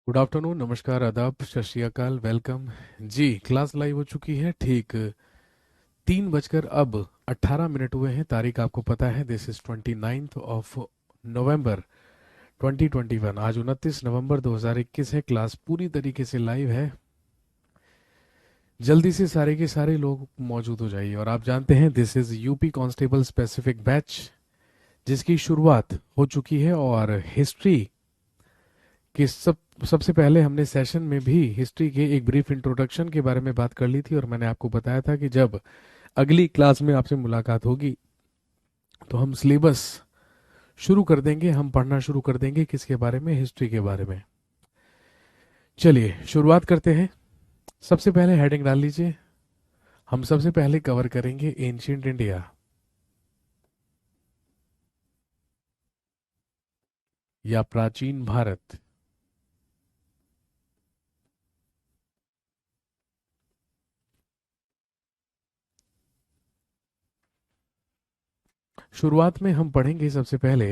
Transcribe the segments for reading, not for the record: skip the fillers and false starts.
Good afternoon, नमस्कार, आदाब, सत श्री अकाल, वेलकम। जी, क्लास लाइव हो चुकी है। ठीक 3 बजकर अब 18 मिनट हुए हैं। तारीख आपको पता है, दिस इज 29 ऑफ नवंबर 2021। आज 29 नवंबर 2021 है। क्लास पूरी तरीके से लाइव है। जल्दी से सारे के सारे लोग मौजूद हो जाइए। और आप जानते हैं, this is UP constable specific batch, जिसकी शुरुआत हो चुकी है। और हिस्ट्री कि सबसे पहले हमने सेशन में भी हिस्ट्री के एक ब्रीफ इंट्रोडक्शन के बारे में बात कर ली थी। और मैंने आपको बताया था कि जब अगली क्लास में आपसे मुलाकात होगी तो हम सिलेबस शुरू कर देंगे, हम पढ़ना शुरू कर देंगे किसके बारे में, हिस्ट्री के बारे में। चलिए शुरुआत करते हैं। सबसे पहले हेडिंग डाल लीजिए। हम सबसे पहले कवर करेंगे एंशियंट इंडिया या प्राचीन भारत। शुरुआत में हम पढ़ेंगे सबसे पहले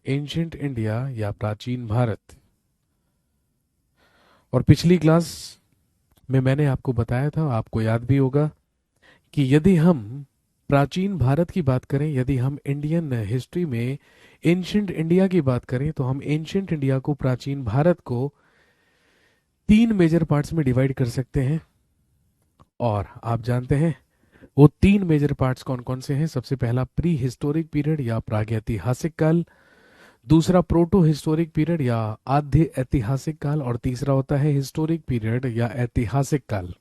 एंशियंट इंडिया या प्राचीन भारत। और पिछली क्लास में मैंने आपको बताया था, आपको याद भी होगा, कि यदि हम प्राचीन भारत की बात करें, यदि हम इंडियन हिस्ट्री में एंशियंट इंडिया की बात करें, तो हम एंशियंट इंडिया को, प्राचीन भारत को, 3 मेजर पार्ट्स में डिवाइड कर सकते हैं। और आप जानते हैं वो 3 मेजर पार्ट्स कौन कौन से हैं। सबसे पहला प्री हिस्टोरिक पीरियड या प्रागैतिहासिक काल, दूसरा प्रोटो हिस्टोरिक पीरियड या आद्य ऐतिहासिक काल, और तीसरा होता है हिस्टोरिक पीरियड या ऐतिहासिक काल।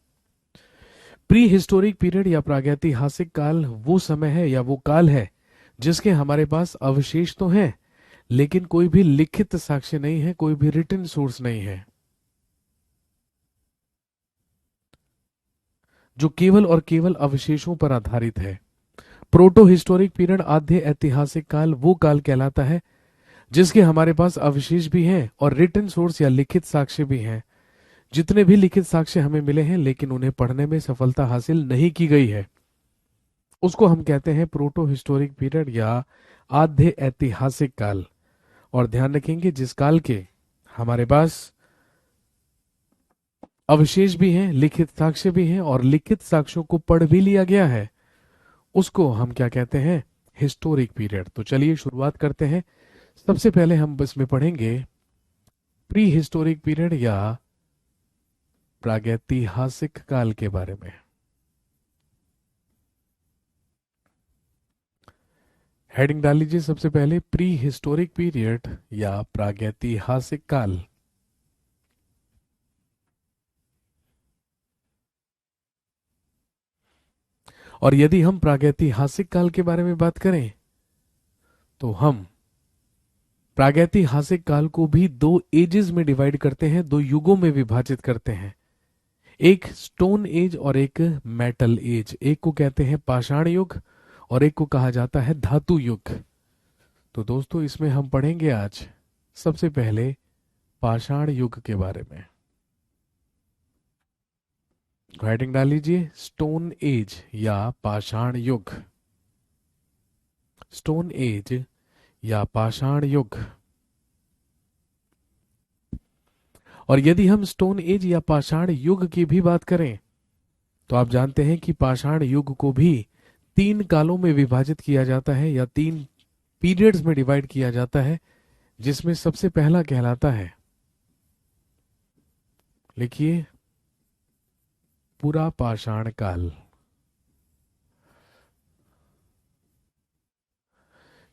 प्री हिस्टोरिक पीरियड या प्रागैतिहासिक काल वो समय है या वो काल है जिसके हमारे पास अवशेष तो हैं, लेकिन कोई भी लिखित साक्ष्य नहीं है, कोई भी रिटन सोर्स नहीं है, जो केवल और केवल अवशेषों पर आधारित है। प्रोटो हिस्टोरिक पीरियड, आद्य ऐतिहासिक काल, वो काल कहलाता है जिसके हमारे पास अवशेष भी हैं और रिटन सोर्स या लिखित साक्ष्य भी हैं। जितने भी लिखित साक्ष्य हमें मिले हैं लेकिन उन्हें पढ़ने में सफलता हासिल नहीं की गई है, उसको हम कहते हैं प्रोटो हिस्टोरिक पीरियड या आद्य ऐतिहासिक काल। और ध्यान रखेंगे, जिस काल के हमारे पास अवशेष भी हैं, लिखित साक्ष्य भी हैं और लिखित साक्ष्यों को पढ़ भी लिया गया है, उसको हम क्या कहते हैं, हिस्टोरिक पीरियड। तो चलिए शुरुआत करते हैं। सबसे पहले हम इसमें पढ़ेंगे प्री हिस्टोरिक पीरियड या प्रागैतिहासिक काल के बारे में। हेडिंग डाल लीजिए सबसे पहले, प्री हिस्टोरिक पीरियड या प्रागैतिहासिक काल। और यदि हम प्रागैतिहासिक काल के बारे में बात करें तो हम प्रागैतिहासिक काल को भी दो एजेस में डिवाइड करते हैं, दो युगों में विभाजित करते हैं। एक स्टोन एज और एक मेटल एज। एक को कहते हैं पाषाण युग और एक को कहा जाता है धातु युग। तो दोस्तों, इसमें हम पढ़ेंगे आज सबसे पहले पाषाण युग के बारे में। हेडिंग डाल लीजिए, स्टोन एज या पाषाण युग। स्टोन एज या पाषाण युग। और यदि हम स्टोन एज या पाषाण युग की भी बात करें तो आप जानते हैं कि पाषाण युग को भी 3 कालों में विभाजित किया जाता है या 3 पीरियड्स में डिवाइड किया जाता है, जिसमें सबसे पहला कहलाता है, लिखिए, पुरा पाषाण काल।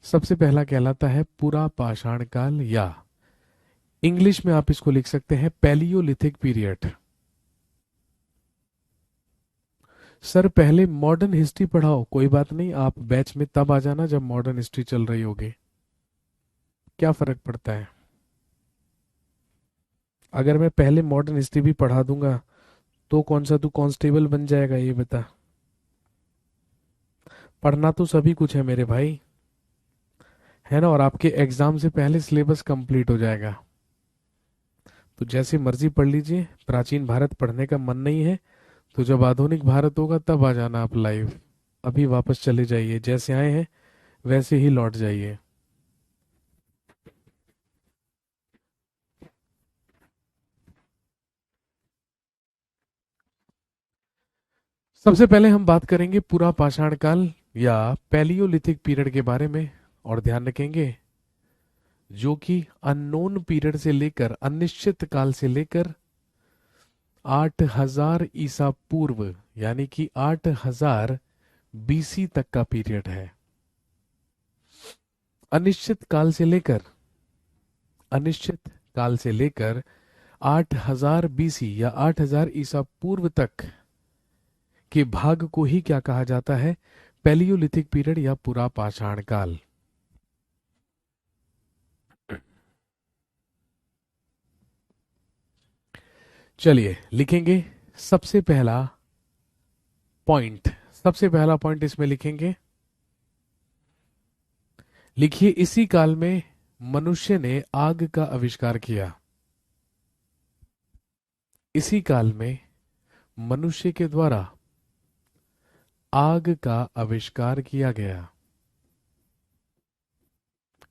सबसे पहला कहलाता है पुरा पाषाण काल, या इंग्लिश में आप इसको लिख सकते हैं पैलियोलिथिक पीरियड। सर पहले मॉडर्न हिस्ट्री पढ़ाओ, कोई बात नहीं, आप बैच में तब आ जाना जब मॉडर्न हिस्ट्री चल रही होगी, क्या फर्क पड़ता है। अगर मैं पहले मॉडर्न हिस्ट्री भी पढ़ा दूंगा तो कौन सा तू कांस्टेबल बन जाएगा, ये बता। पढ़ना तो सभी कुछ है मेरे भाई, है ना। और आपके एग्जाम से पहले सिलेबस कंप्लीट हो जाएगा। तो जैसे मर्जी पढ़ लीजिए। प्राचीन भारत पढ़ने का मन नहीं है तो जब आधुनिक भारत होगा तब आ जाना आप लाइव। अभी वापस चले जाइए, जैसे आए हैं वैसे ही लौट जाइए। . . . . . . . . . . . . . . . . . . . . . . . . . . . . . . . . . . . . . . . . . . . . . . . . . . . . . . . . . . सबसे पहले हम बात करेंगे पूरा पाषाण काल या पैलियोलिथिक पीरियड के बारे में, और ध्यान रखेंगे जो कि अननोन पीरियड से लेकर अनिश्चित काल से लेकर 8000 ईसा पूर्व यानी कि 8000 बीसी तक का पीरियड है। अनिश्चित काल से लेकर अनिश्चित काल से लेकर 8000 बीसी या 8000 ईसा पूर्व तक के भाग को ही क्या कहा जाता है? पैलियोलिथिक पीरियड या पूरा पाषाण काल। चलिए लिखेंगे सबसे पहला पॉइंट। सबसे पहला पॉइंट इसमें लिखेंगे, लिखिए इसी काल में मनुष्य ने आग का आविष्कार किया। इसी काल में मनुष्य के द्वारा आग का आविष्कार किया गया।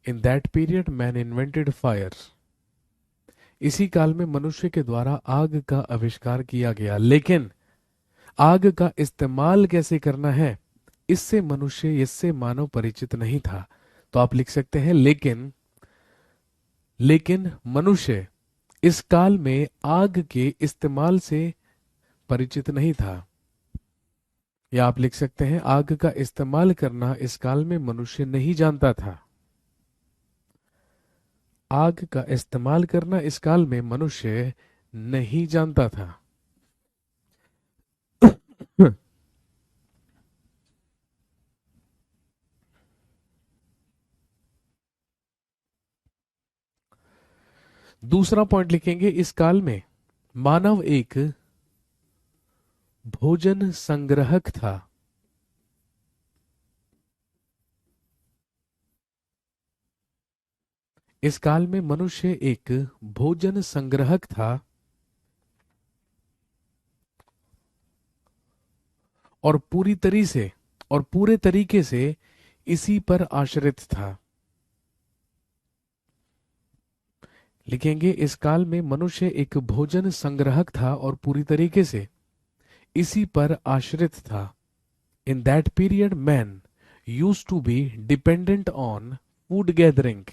इन that period man invented fire. इसी काल में मनुष्य के द्वारा आग का आविष्कार किया गया, लेकिन आग का इस्तेमाल कैसे करना है इससे मानव परिचित नहीं था। तो आप लिख सकते हैं लेकिन मनुष्य इस काल में आग के इस्तेमाल से परिचित नहीं था। या आप लिख सकते हैं आग का इस्तेमाल करना इस काल में मनुष्य नहीं जानता था। आग का इस्तेमाल करना इस काल में मनुष्य नहीं जानता था। दूसरा पॉइंट लिखेंगे, इस काल में मानव एक भोजन संग्रहक था। इस काल में मनुष्य एक भोजन संग्रहक था और पूरे तरीके से इसी पर आश्रित था। लिखेंगे इस काल में मनुष्य एक भोजन संग्रहक था और पूरी तरीके से इसी पर आश्रित था। In that period man used to be dependent on food gathering.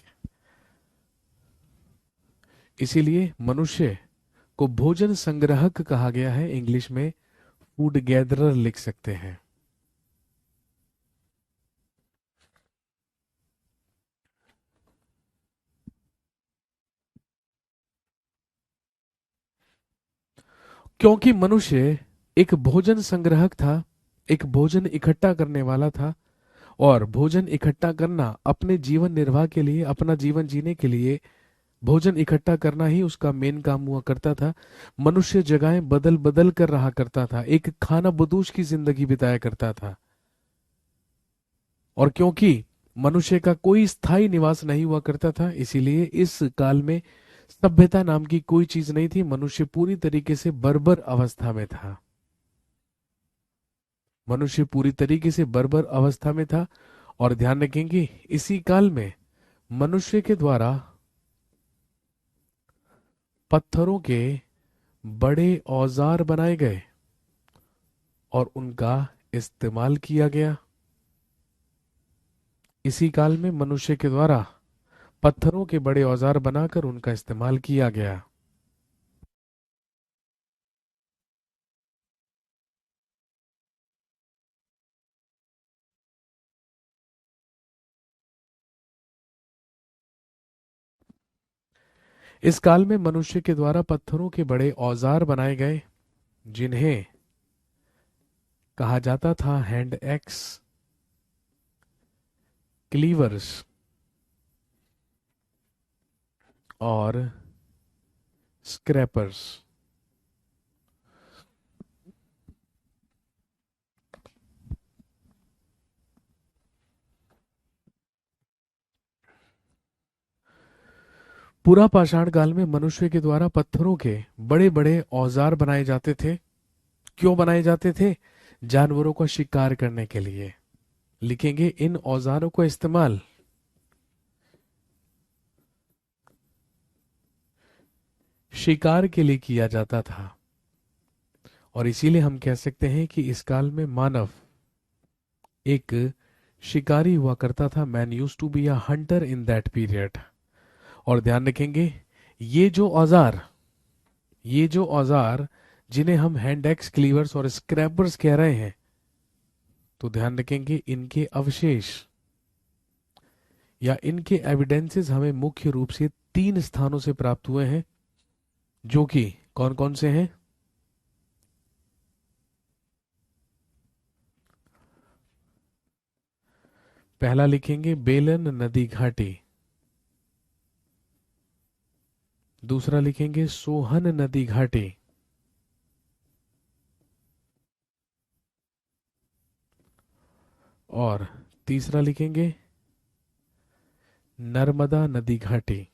इसीलिए मनुष्य को भोजन संग्रहक कहा गया है। इंग्लिश में फूड गैदरर लिख सकते हैं। क्योंकि मनुष्य एक भोजन संग्रहक था, एक भोजन इकट्ठा करने वाला था, और भोजन इकट्ठा करना अपने जीवन निर्वाह के लिए, अपना जीवन जीने के लिए भोजन इकट्ठा करना ही उसका मेन काम हुआ करता था। मनुष्य जगहें बदल बदल कर रहा करता था, एक खाना बदोश की जिंदगी बिताया करता था। और क्योंकि मनुष्य का कोई स्थायी निवास नहीं हुआ करता था, इसीलिए इस काल में सभ्यता नाम की कोई चीज नहीं थी। मनुष्य पूरी तरीके से बर्बर अवस्था में था। मनुष्य पूरी तरीके से बर्बर अवस्था में था। और ध्यान रखेंगे इसी काल में मनुष्य के द्वारा पत्थरों के बड़े औजार बनाए गए और उनका इस्तेमाल किया गया। इसी काल में मनुष्य के द्वारा पत्थरों के बड़े औजार बनाकर उनका इस्तेमाल किया गया। इस काल में मनुष्य के द्वारा पत्थरों के बड़े औजार बनाए गए, जिन्हें कहा जाता था हैंड एक्स, क्लीवर्स और स्क्रैपर्स। पूरा पाषाण काल में मनुष्य के द्वारा पत्थरों के बड़े बड़े औजार बनाए जाते थे। क्यों बनाए जाते थे? जानवरों का शिकार करने के लिए। लिखेंगे इन औजारों का इस्तेमाल शिकार के लिए किया जाता था। और इसीलिए हम कह सकते हैं कि इस काल में मानव एक शिकारी हुआ करता था। Man use to be a hunter in that period. और ध्यान रखेंगे, ये जो औजार ये जो औजार जिन्हें हम हैंड एक्स, क्लीवर्स और स्क्रैपर्स कह रहे हैं, तो ध्यान रखेंगे इनके अवशेष या इनके एविडेंसेस हमें मुख्य रूप से 3 स्थानों से प्राप्त हुए हैं, जो कि कौन कौन से हैं? पहला लिखेंगे बेलन नदी घाटी, दूसरा लिखेंगे सोहन नदी घाटी, और तीसरा लिखेंगे नर्मदा नदी घाटी।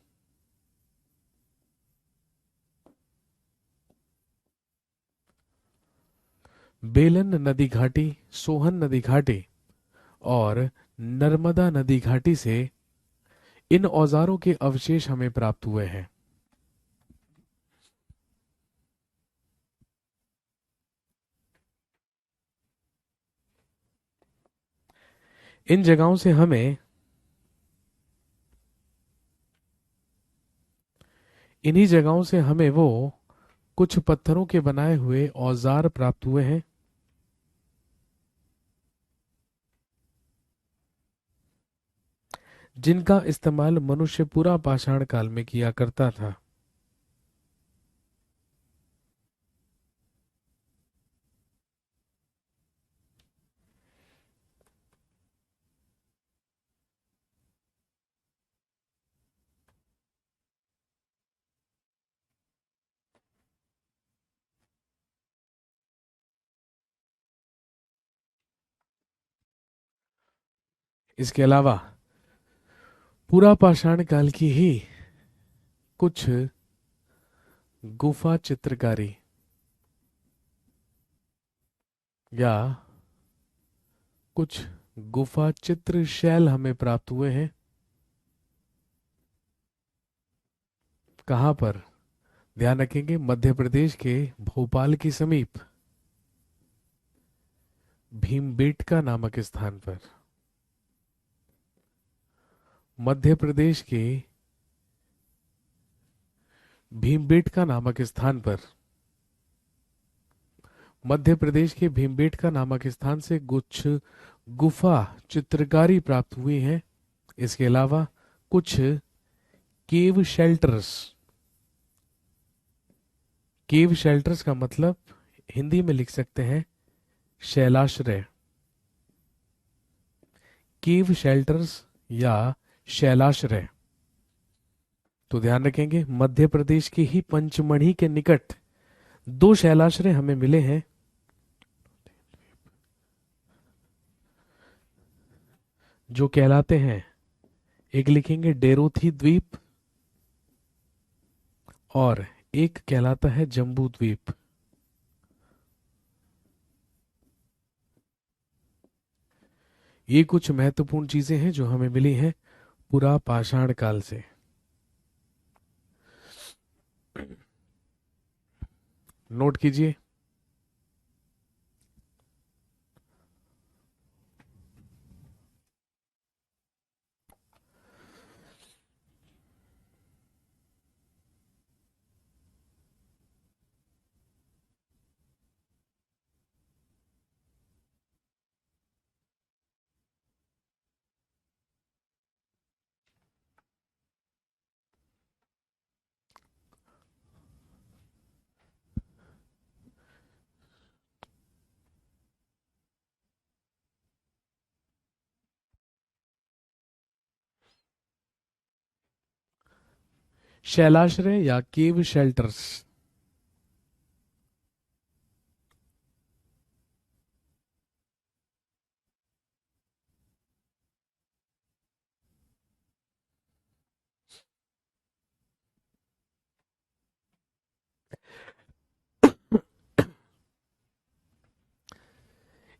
बेलन नदी घाटी, सोहन नदी घाटी और नर्मदा नदी घाटी से इन औजारों के अवशेष हमें प्राप्त हुए हैं। इन जगहों से हमें इन्हीं जगहों से हमें वो कुछ पत्थरों के बनाए हुए औजार प्राप्त हुए हैं, जिनका इस्तेमाल मनुष्य पूरा पाषाण काल में किया करता था। इसके अलावा पूरा पाषाण काल की ही कुछ गुफा चित्रकारी या कुछ गुफा चित्र शैल हमें प्राप्त हुए हैं। कहां पर? ध्यान रखेंगे, मध्य प्रदेश के भोपाल के समीप भीमबेटका नामक स्थान पर। मध्य प्रदेश के भीमबेटका नामक स्थान पर मध्य प्रदेश के भीमबेटका नामक स्थान से कुछ गुफा चित्रकारी प्राप्त हुई है। इसके अलावा कुछ केव शेल्टर्स, केव शेल्टर्स का मतलब हिंदी में लिख सकते हैं शैलाश्रय। केव शेल्टर्स या शैलाश्रय। तो ध्यान रखेंगे, मध्य प्रदेश के ही पंचमढ़ी के निकट 2 शैलाश्रय हमें मिले हैं, जो कहलाते हैं, एक लिखेंगे डेरोथी द्वीप और एक कहलाता है जम्बू द्वीप। ये कुछ महत्वपूर्ण चीजें हैं जो हमें मिली हैं पूरा पाषाण काल से। नोट कीजिए। शैलाश्रय या केव शेल्टर्स।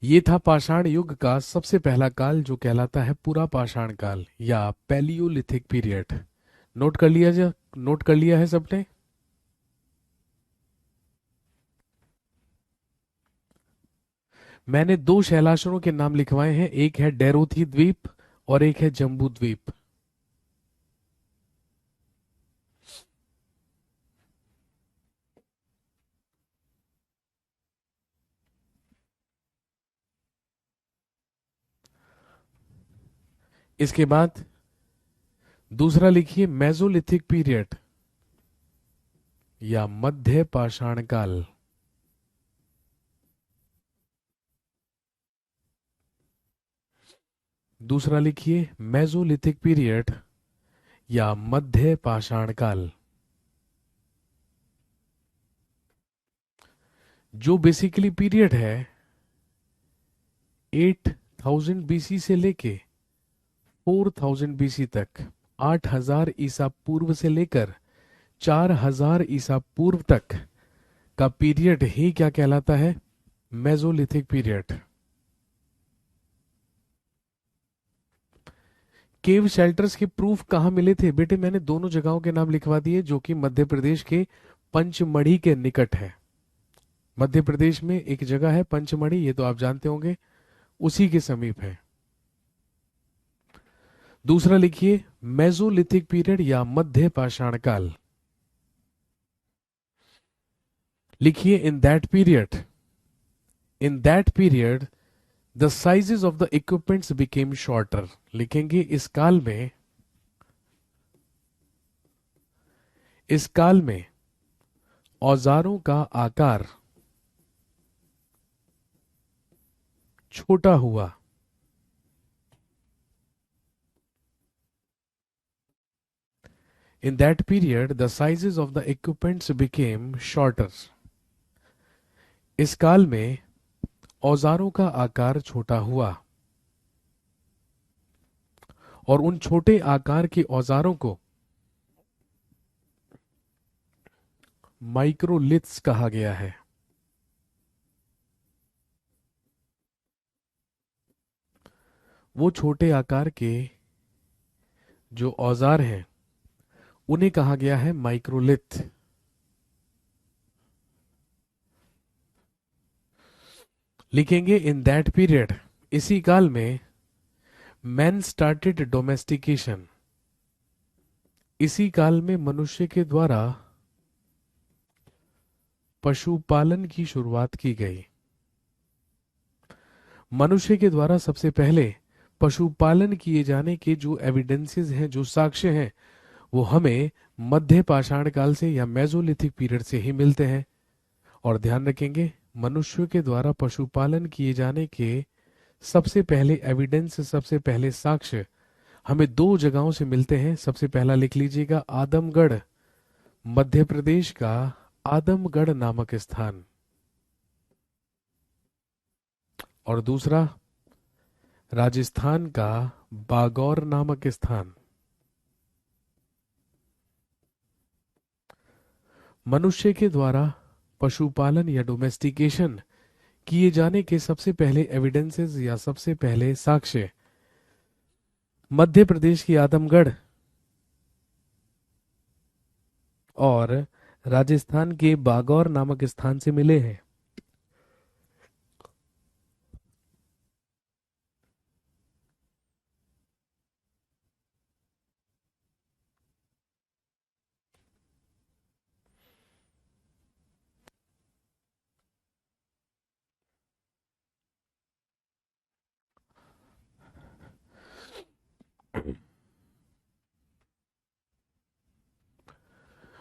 ये था पाषाण युग का सबसे पहला काल, जो कहलाता है पूरा पाषाण काल या पैलियोलिथिक पीरियड। नोट कर लिया है सबने? मैंने दो शैलाश्रों के नाम लिखवाए हैं, एक है डेरोथी द्वीप और एक है जम्बू द्वीप। इसके बाद दूसरा लिखिए मेसोलिथिक पीरियड या मध्य पाषाण काल। दूसरा लिखिए मेसोलिथिक पीरियड या मध्य पाषाण काल। जो बेसिकली पीरियड है 8000 बीसी से लेके 4000 बीसी तक, 8000 ईसा पूर्व से लेकर 4000 ईसा पूर्व तक का पीरियड ही क्या कहलाता है? Mesolithic period. केव शेल्टर्स के प्रूफ कहां मिले थे? बेटे मैंने दोनों जगहों के नाम लिखवा दिए जो कि मध्य प्रदेश के पंचमढ़ी के निकट है। मध्य प्रदेश में एक जगह है पंचमढ़ी, ये तो आप जानते होंगे, उसी के समीप है। दूसरा लिखिए मेसोलिथिक पीरियड या मध्य पाषाण काल। लिखिए इन that period the sizes of the equipments became shorter. लिखेंगे इस काल में औजारों का आकार छोटा हुआ। In that period, the sizes of the equipments became shorter. इस काल में औजारों का आकार छोटा हुआ और उन छोटे आकार के औजारों को माइक्रोलिथ्स कहा गया है। वो छोटे आकार के जो औजार हैं उन्हें कहा गया है माइक्रोलिथ। लिखेंगे इन दैट पीरियड, इसी काल में मैन स्टार्टेड डोमेस्टिकेशन। इसी काल में मनुष्य के द्वारा पशुपालन की शुरुआत की गई। मनुष्य के द्वारा सबसे पहले पशुपालन किए जाने के जो एविडेंसेस हैं, जो साक्ष्य हैं, वो हमें मध्य पाषाण काल से या मेसोलिथिक पीरियड से ही मिलते हैं। और ध्यान रखेंगे मनुष्य के द्वारा पशुपालन किए जाने के सबसे पहले एविडेंस, सबसे पहले साक्ष्य हमें दो जगहों से मिलते हैं। सबसे पहला लिख लीजिएगा आदमगढ़, मध्य प्रदेश का आदमगढ़ नामक स्थान, और दूसरा राजस्थान का बागौर नामक स्थान। मनुष्य के द्वारा पशुपालन या डोमेस्टिकेशन किए जाने के सबसे पहले एविडेंसेस या सबसे पहले साक्ष्य मध्य प्रदेश की आदमगढ़ और राजस्थान के बागौर नामक स्थान से मिले हैं।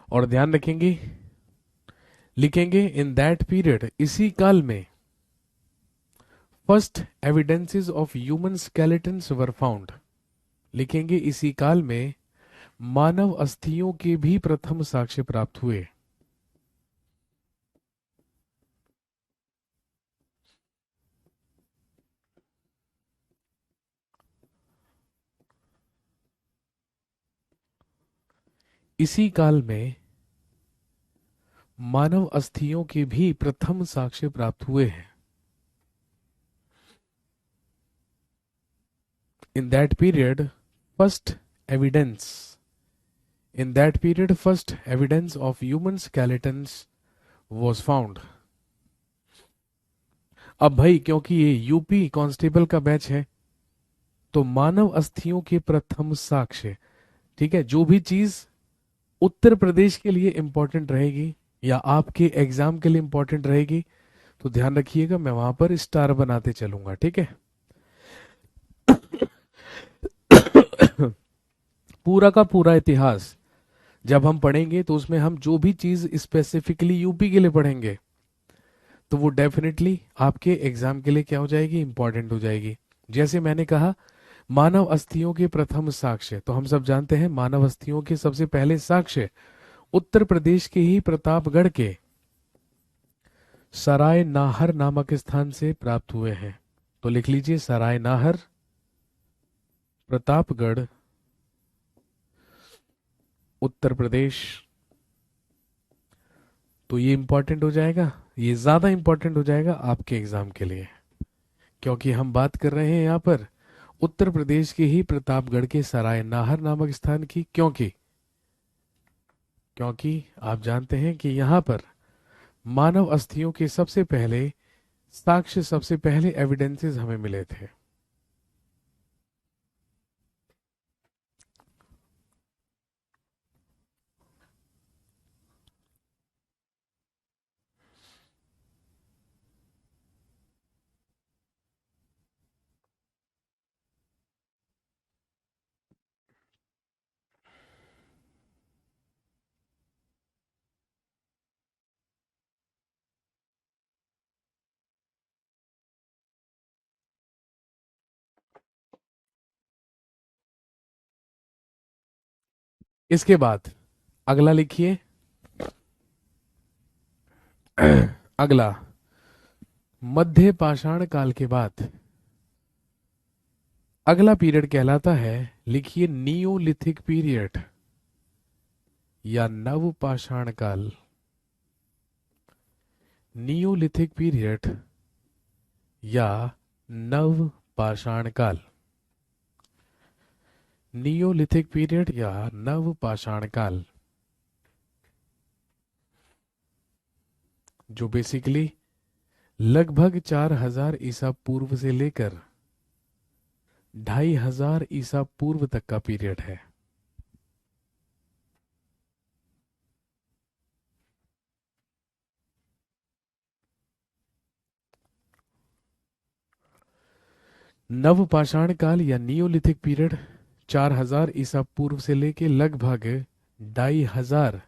और ध्यान रखेंगे लिखेंगे इन दैट पीरियड, इसी काल में first evidences of human skeletons were found. लिखेंगे इसी काल में मानव अस्थियों के भी प्रथम साक्ष्य प्राप्त हुए। इसी काल में मानव अस्थियों के भी प्रथम साक्ष्य प्राप्त हुए हैं। इन that period first evidence in that period first evidence of human skeletons was found. अब भाई क्योंकि ये यूपी कांस्टेबल का बैच है, तो मानव अस्थियों के प्रथम साक्ष्य, ठीक है, जो भी चीज उत्तर प्रदेश के लिए इंपॉर्टेंट रहेगी या आपके एग्जाम के लिए इंपॉर्टेंट रहेगी, तो ध्यान रखिएगा, मैं वहां पर स्टार बनाते चलूंगा, ठीक है। पूरा का पूरा इतिहास जब हम पढ़ेंगे तो उसमें हम जो भी चीज स्पेसिफिकली यूपी के लिए पढ़ेंगे, तो वो डेफिनेटली आपके एग्जाम के लिए क्या हो जाएगी, इंपॉर्टेंट हो जाएगी। जैसे मैंने कहा, मानव अस्थियों के प्रथम साक्ष्य, तो हम सब जानते हैं मानव अस्थियों के सबसे पहले साक्ष्य उत्तर प्रदेश के ही प्रतापगढ़ के सराय नाहर नामक स्थान से प्राप्त हुए हैं। तो लिख लीजिए, सराय नाहर, प्रतापगढ़, उत्तर प्रदेश। तो ये इंपॉर्टेंट हो जाएगा, ये ज्यादा इंपॉर्टेंट हो जाएगा आपके एग्जाम के लिए, क्योंकि हम बात कर रहे हैं यहां पर उत्तर प्रदेश के ही प्रतापगढ़ के सराय नाहर नामक स्थान की। क्योंकि क्योंकि आप जानते हैं कि यहां पर मानव अस्थियों के सबसे पहले साक्ष्य, सबसे पहले एविडेंसेस हमें मिले थे। इसके बाद अगला लिखिए। अगला, मध्य पाषाण काल के बाद अगला पीरियड कहलाता है, लिखिए, नियोलिथिक पीरियड या नव पाषाण काल। नियोलिथिक पीरियड या नव पाषाण काल। नियोलिथिक पीरियड या नव पाषाण काल, जो बेसिकली लगभग 4000 ईसा पूर्व से लेकर 2500 ईसा पूर्व तक का पीरियड है। नव पाषाण काल या नियोलिथिक पीरियड 4000 ईसा पूर्व से लेकर लगभग 2500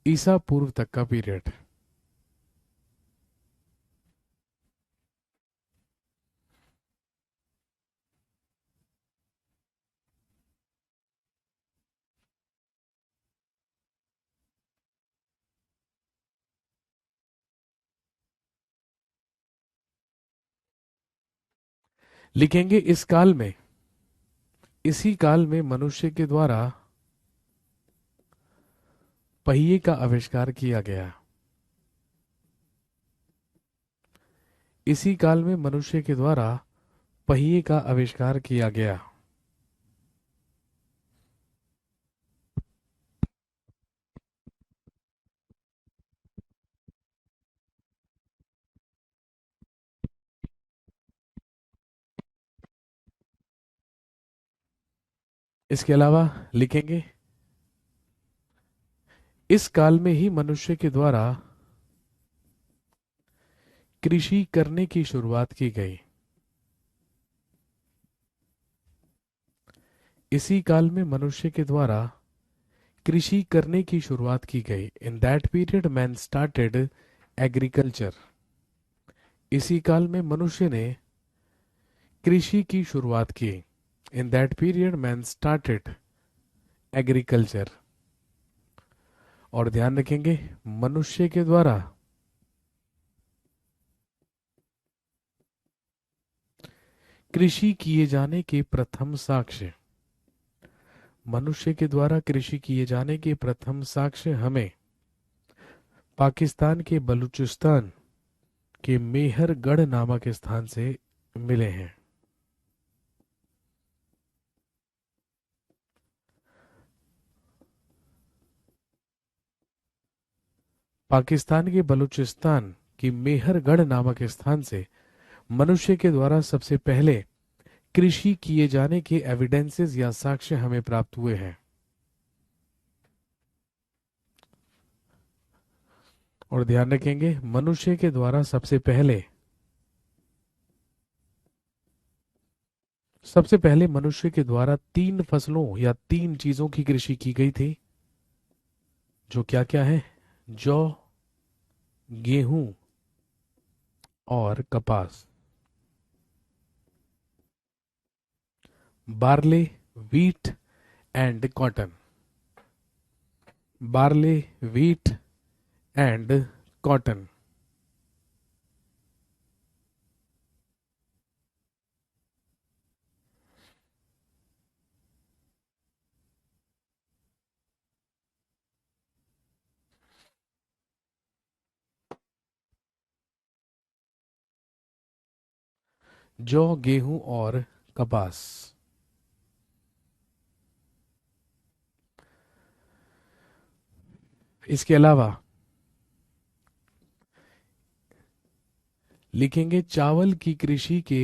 ईसा पूर्व तक का पीरियड। लिखेंगे, इस काल में, इसी काल में मनुष्य के द्वारा पहिए का आविष्कार किया गया। इसी काल में मनुष्य के द्वारा पहिए का आविष्कार किया गया। इसके अलावा लिखेंगे, इस काल में ही मनुष्य के द्वारा कृषि करने की शुरुआत की गई। इसी काल में मनुष्य के द्वारा कृषि करने की शुरुआत की गई। इन that period man started agriculture. इसी काल में मनुष्य ने कृषि की शुरुआत की। इन that period man started agriculture. और ध्यान रखेंगे, मनुष्य के द्वारा कृषि किए जाने के प्रथम साक्ष्य, मनुष्य के द्वारा कृषि किए जाने के प्रथम साक्ष्य हमें पाकिस्तान के बलूचिस्तान के मेहरगढ़ नामक स्थान से मिले हैं। पाकिस्तान के बलूचिस्तान की मेहरगढ़ नामक स्थान से मनुष्य के द्वारा सबसे पहले कृषि किए जाने के एविडेंसेस या साक्ष्य हमें प्राप्त हुए हैं। और ध्यान रखेंगे, मनुष्य के द्वारा सबसे पहले मनुष्य के द्वारा 3 फसलों या 3 चीजों की कृषि की गई थी, जो क्या क्या है? जौ, गेहूं और कपास। Barley, wheat and cotton. Barley, wheat and cotton. जौ, गेहूं और कपास। इसके अलावा लिखेंगे चावल की कृषि के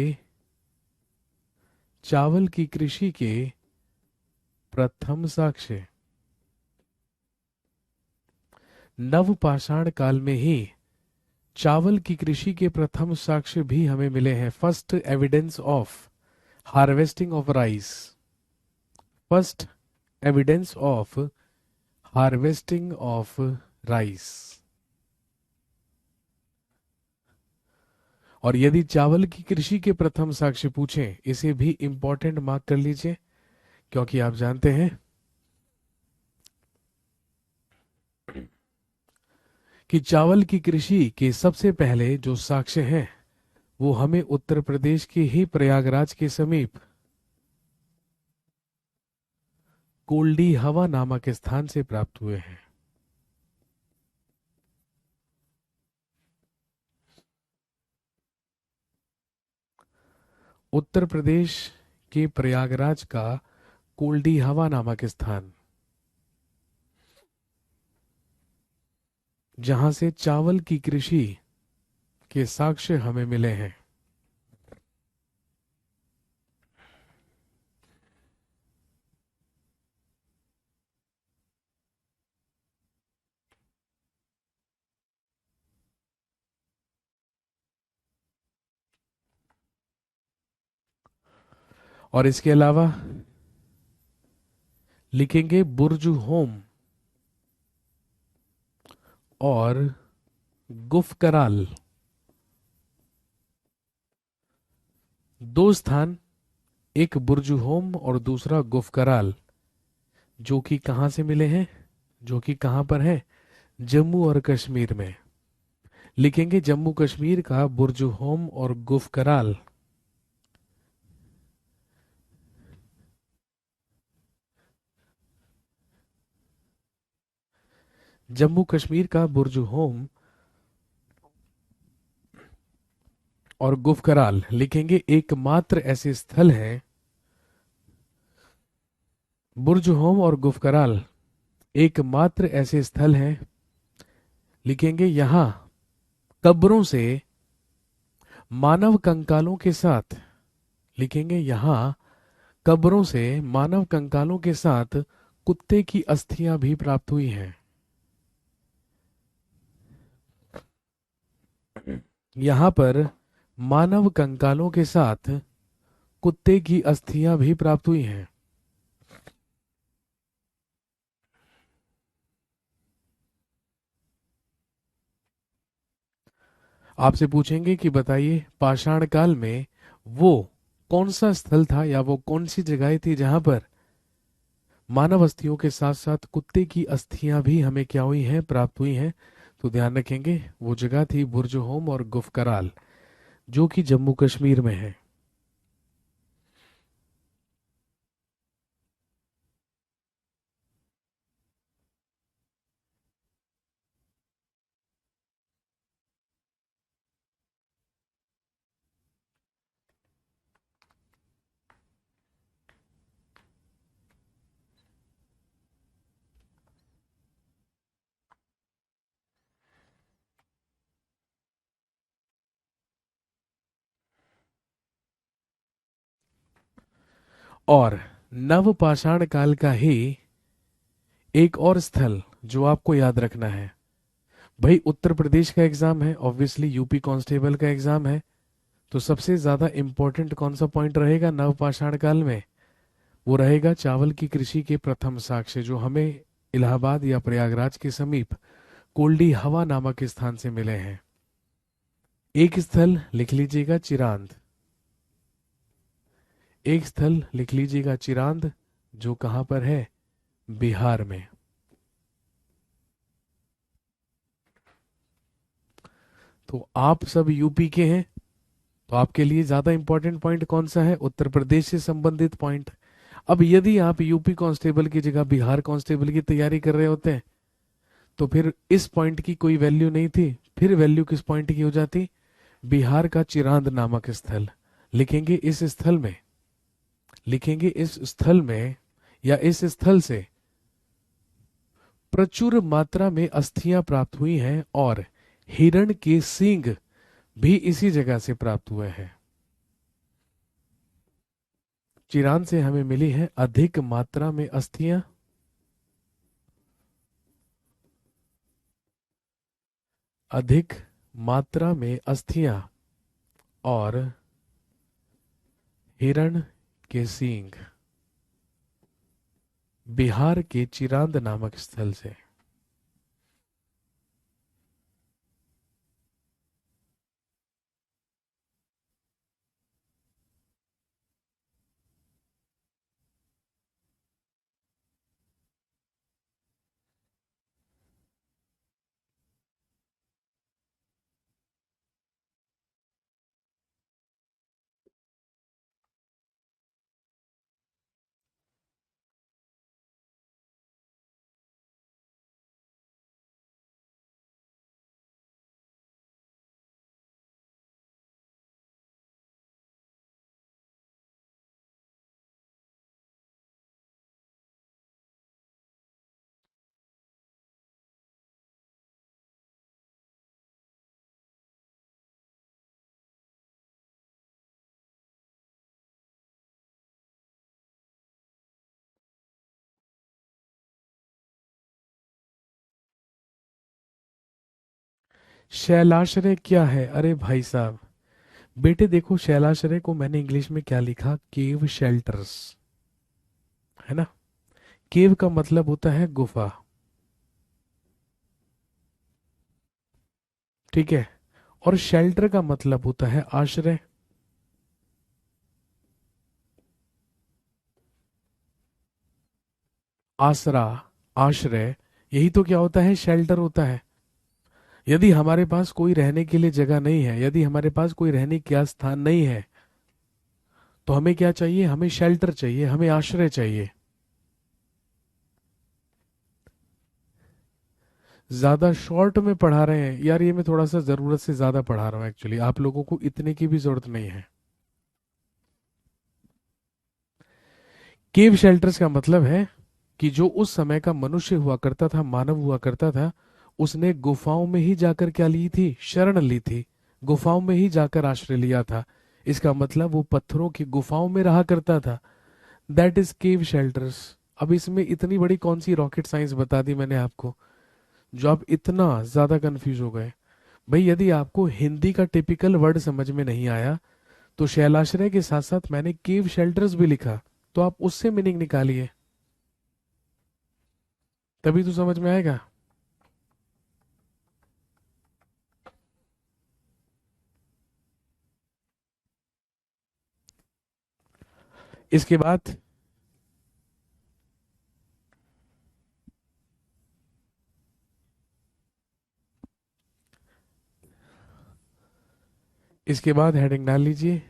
प्रथम साक्ष्य नवपाषाण काल में ही चावल की कृषि के प्रथम साक्ष्य भी हमें मिले हैं। First evidence of harvesting of rice. First evidence of harvesting of rice. और यदि चावल की कृषि के प्रथम साक्ष्य पूछें, इसे भी इंपॉर्टेंट मार्क कर लीजिए, क्योंकि आप जानते हैं कि चावल की कृषि के सबसे पहले जो साक्ष्य हैं वो हमें उत्तर प्रदेश के ही प्रयागराज के समीप कोल्डी हवा नामक स्थान से प्राप्त हुए हैं। उत्तर प्रदेश के प्रयागराज का कोल्डी हवा नामक स्थान, जहां से चावल की कृषि के साक्ष्य हमें मिले हैं। और इसके अलावा लिखेंगे बुर्ज होम और गुफकराल। दो स्थान, एक बुर्ज होम और दूसरा गुफकराल, जो कि कहां से मिले हैं? जो कि कहां पर है? जम्मू और कश्मीर में। लिखेंगे जम्मू कश्मीर का बुर्ज होम और गुफकराल जम्मू कश्मीर का बुर्ज होम और गुफकराल लिखेंगे एकमात्र ऐसे स्थल हैं। बुर्ज होम और गुफकराल एकमात्र ऐसे स्थल हैं, लिखेंगे यहां कब्रों से मानव कंकालों के साथ, लिखेंगे यहां कब्रों से मानव कंकालों के साथ कुत्ते की अस्थियां भी प्राप्त हुई हैं। यहां पर मानव कंकालों के साथ कुत्ते की अस्थियां भी प्राप्त हुई हैं। आपसे पूछेंगे कि बताइए पाषाण काल में वो कौन सा स्थल था या वो कौन सी जगह थी जहां पर मानव अस्थियों के साथ साथ कुत्ते की अस्थियां भी हमें क्या हुई हैं? प्राप्त हुई हैं। तो ध्यान रखेंगे वो जगह थी बुर्ज होम और गुफकराल, जो कि जम्मू कश्मीर में है। और नव पाषाण काल का ही एक और स्थल जो आपको याद रखना है। भाई उत्तर प्रदेश का एग्जाम है, ऑब्वियसली यूपी कांस्टेबल का एग्जाम है, तो सबसे ज्यादा इंपॉर्टेंट कौन सा पॉइंट रहेगा नवपाषाण काल में? वो रहेगा चावल की कृषि के प्रथम साक्ष्य, जो हमें इलाहाबाद या प्रयागराज के समीप कोल्डी हवा नामक स्थान से मिले हैं। एक स्थल लिख लीजिएगा चिरांद, एक स्थल लिख लीजिएगा चिरांद, जो कहां पर है? बिहार में। तो आप सब यूपी के हैं, तो आपके लिए ज्यादा इंपॉर्टेंट पॉइंट कौन सा है? उत्तर प्रदेश से संबंधित पॉइंट। अब यदि आप यूपी कांस्टेबल की जगह बिहार कांस्टेबल की तैयारी कर रहे होते हैं, तो फिर इस पॉइंट की कोई वैल्यू नहीं थी, फिर वैल्यू किस पॉइंट की हो जाती? बिहार का चिरांद नामक स्थल। लिखेंगे इस स्थल में, लिखेंगे इस स्थल में, या इस स्थल से प्रचुर मात्रा में अस्थियां प्राप्त हुई हैं और हिरण के सींग भी इसी जगह से प्राप्त हुए हैं। चिरांद से हमें मिली है अधिक मात्रा में अस्थियां, अधिक मात्रा में अस्थियां और हिरण के सींग, बिहार के चिरांद नामक स्थल से। शैलाश्रय क्या है? अरे भाई साहब, बेटे देखो, शैलाश्रय को मैंने इंग्लिश में क्या लिखा? केव शेल्टर्स, है ना? केव का मतलब होता है गुफा, ठीक है? और शेल्टर का मतलब होता है आश्रय। आसरा, आश्रय, यही तो क्या होता है? शेल्टर होता है। यदि हमारे पास कोई रहने के लिए जगह नहीं है, यदि हमारे पास कोई रहने का स्थान नहीं है, तो हमें क्या चाहिए? हमें शेल्टर चाहिए, हमें आश्रय चाहिए। ज्यादा शॉर्ट में पढ़ा रहे हैं यार, ये मैं थोड़ा सा जरूरत से ज्यादा पढ़ा रहा हूँ एक्चुअली, आप लोगों को इतने की भी जरूरत नहीं है। केव शेल्टर्स का मतलब है कि जो उस समय का मनुष्य हुआ करता था, मानव हुआ करता था, उसने गुफाओं में ही जाकर क्या ली थी? शरण ली थी। गुफाओं में ही जाकर आश्रय लिया था। इसका मतलब वो पत्थरों की गुफाओं में रहा करता था। That is cave shelters. अब इसमें इतनी बड़ी कौन सी रॉकेट साइंस बता दी मैंने आपको, जो आप इतना ज्यादा कंफ्यूज हो गए? भाई यदि आपको हिंदी का टिपिकल वर्ड समझ में नहीं आया, तो शैलाश्रय के साथ साथ मैंने केव शेल्टर्स भी लिखा, तो आप उससे मीनिंग निकालिए, तभी तो समझ में आएगा। इसके बाद, इसके बाद हेडिंग डाल लीजिए,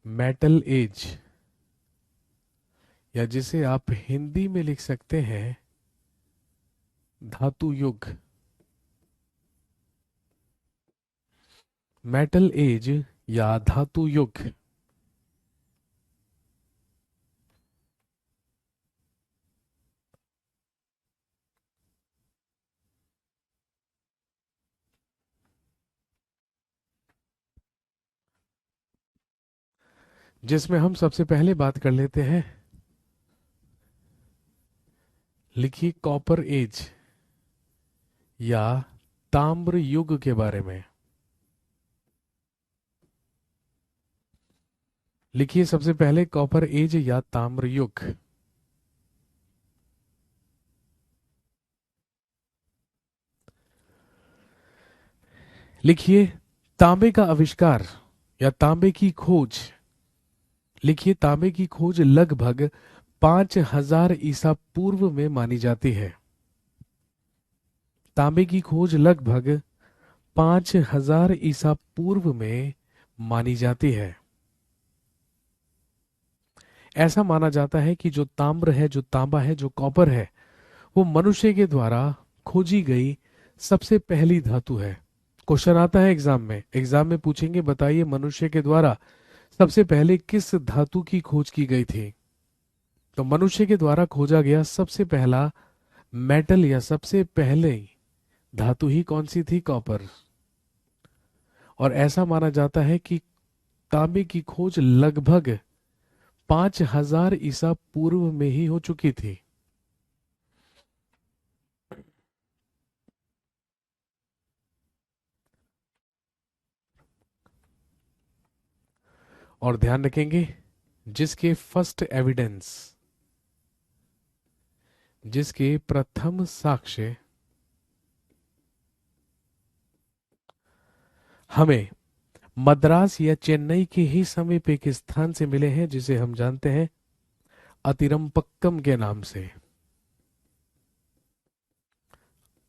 मेटल एज, या जिसे आप हिंदी में लिख सकते हैं धातु युग। मेटल एज या धातु युग। जिसमें हम सबसे पहले बात कर लेते हैं, लिखिए कॉपर एज या ताम्र युग के बारे में। लिखिए सबसे पहले कॉपर एज या ताम्र युग। लिखिए तांबे का आविष्कार या तांबे की खोज। लिखिए तांबे की खोज लगभग 5000 ईसा पूर्व में मानी जाती है। तांबे की खोज लगभग 5000 ईसा पूर्व में मानी जाती है। ऐसा माना जाता है कि जो ताम्र है, जो तांबा है, जो कॉपर है, वो मनुष्य के द्वारा खोजी गई सबसे पहली धातु है। क्वेश्चन आता है एग्जाम में पूछेंगे, बताइए मनुष्य के द्वारा सबसे पहले किस धातु की खोज की गई थी। तो मनुष्य के द्वारा खोजा गया सबसे पहला मेटल या सबसे पहले धातु ही कौन सी थी? कॉपर। और ऐसा माना जाता है कि तांबे की खोज लगभग 5000 ईसा पूर्व में ही हो चुकी थी। और ध्यान रखेंगे, जिसके फर्स्ट एविडेंस, जिसके प्रथम साक्ष्य हमें मद्रास या चेन्नई के ही समीप एक स्थान से मिले हैं, जिसे हम जानते हैं अतिरम्पक्कम के नाम से।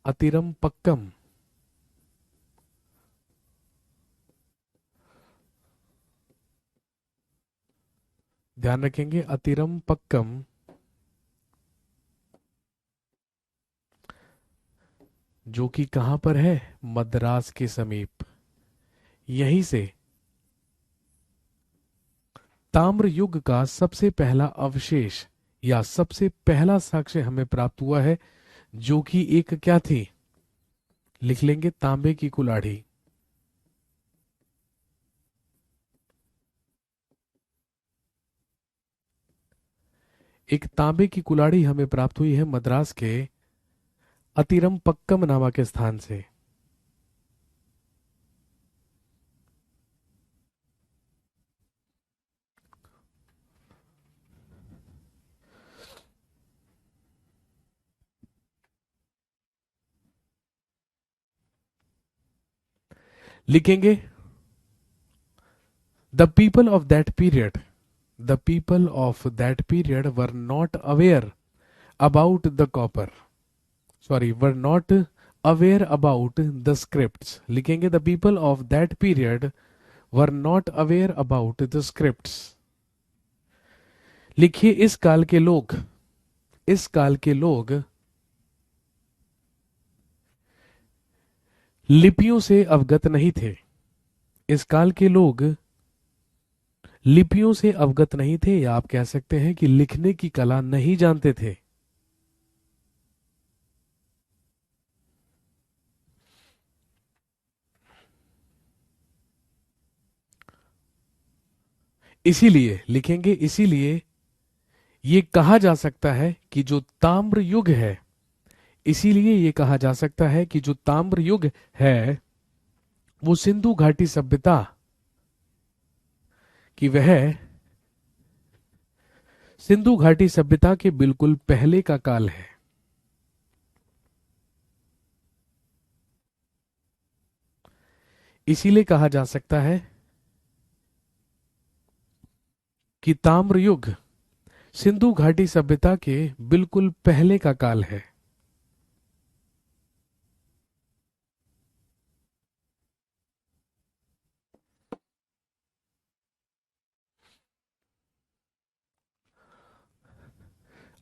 अतिरम्पक्कम। ध्यान रखेंगे, अतिरम्पक्कम जो कि कहां पर है? मद्रास के समीप। यहीं से ताम्र युग का सबसे पहला अवशेष या सबसे पहला साक्ष्य हमें प्राप्त हुआ है, जो कि एक क्या थी? लिख लेंगे, तांबे की कुल्हाड़ी। एक तांबे की कुल्हाड़ी हमें प्राप्त हुई है मद्रास के अतिरम्पक्कम नामक स्थान से। लिखेंगे, the people of that period, the people of that period were not aware about the copper, sorry, were not aware about the scripts. लिखेंगे, the people of that period were not aware about the scripts. लिखिए इस काल के लोग, इस काल के लोग लिपियों से अवगत नहीं थे। इस काल के लोग लिपियों से अवगत नहीं थे, या आप कह सकते हैं कि लिखने की कला नहीं जानते थे। इसीलिए लिखेंगे, इसीलिए ये कहा जा सकता है कि जो ताम्र युग है, इसीलिए ये कहा जा सकता है कि जो ताम्र युग है वो सिंधु घाटी सभ्यता की, वह सिंधु घाटी सभ्यता के बिल्कुल पहले का काल है। इसीलिए कहा जा सकता है कि ताम्र युग सिंधु घाटी सभ्यता के बिल्कुल पहले का काल है।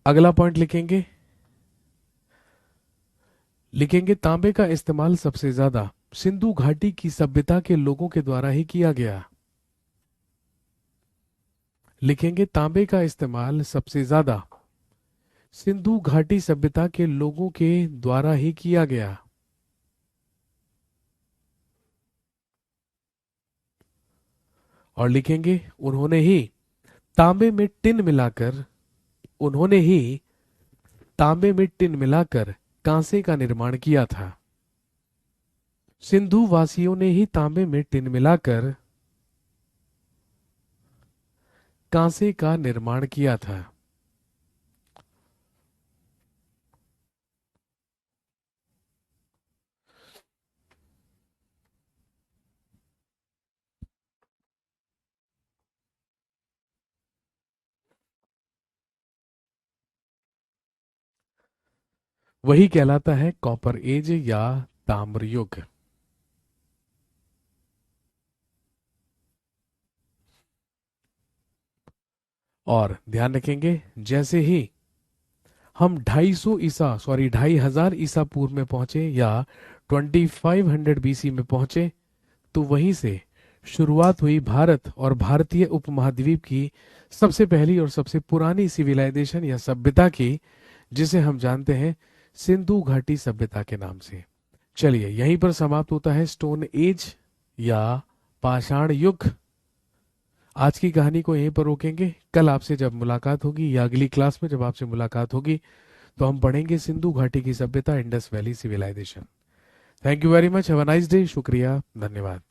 अगला पॉइंट लिखेंगे, लिखेंगे तांबे का इस्तेमाल सबसे ज्यादा सिंधु घाटी की सभ्यता के लोगों के द्वारा ही किया गया। लिखेंगे तांबे का इस्तेमाल सबसे ज्यादा सिंधु घाटी सभ्यता के लोगों के द्वारा ही किया गया। और लिखेंगे उन्होंने ही तांबे में टिन मिलाकर उन्होंने ही तांबे में टिन मिलाकर कांसे का निर्माण किया था। सिंधु वासियों ने ही तांबे में टिन मिलाकर कांसे का निर्माण किया था। वही कहलाता है कॉपर एज या ताम्र युग। और ध्यान रखेंगे, जैसे ही हम 2,500 ईसा पूर्व में पहुंचे या 2500 बीसी में पहुंचे, तो वहीं से शुरुआत हुई भारत और भारतीय उपमहाद्वीप की सबसे पहली और सबसे पुरानी सिविलाइजेशन या सभ्यता की, जिसे हम जानते हैं सिंधु घाटी सभ्यता के नाम से। चलिए, यहीं पर समाप्त होता है स्टोन एज या पाषाण युग। आज की कहानी को यहीं पर रोकेंगे। कल आपसे जब मुलाकात होगी या अगली क्लास में जब आपसे मुलाकात होगी, तो हम पढ़ेंगे सिंधु घाटी की सभ्यता, Indus valley civilisation. Thank you very much. Have a nice day. शुक्रिया, धन्यवाद।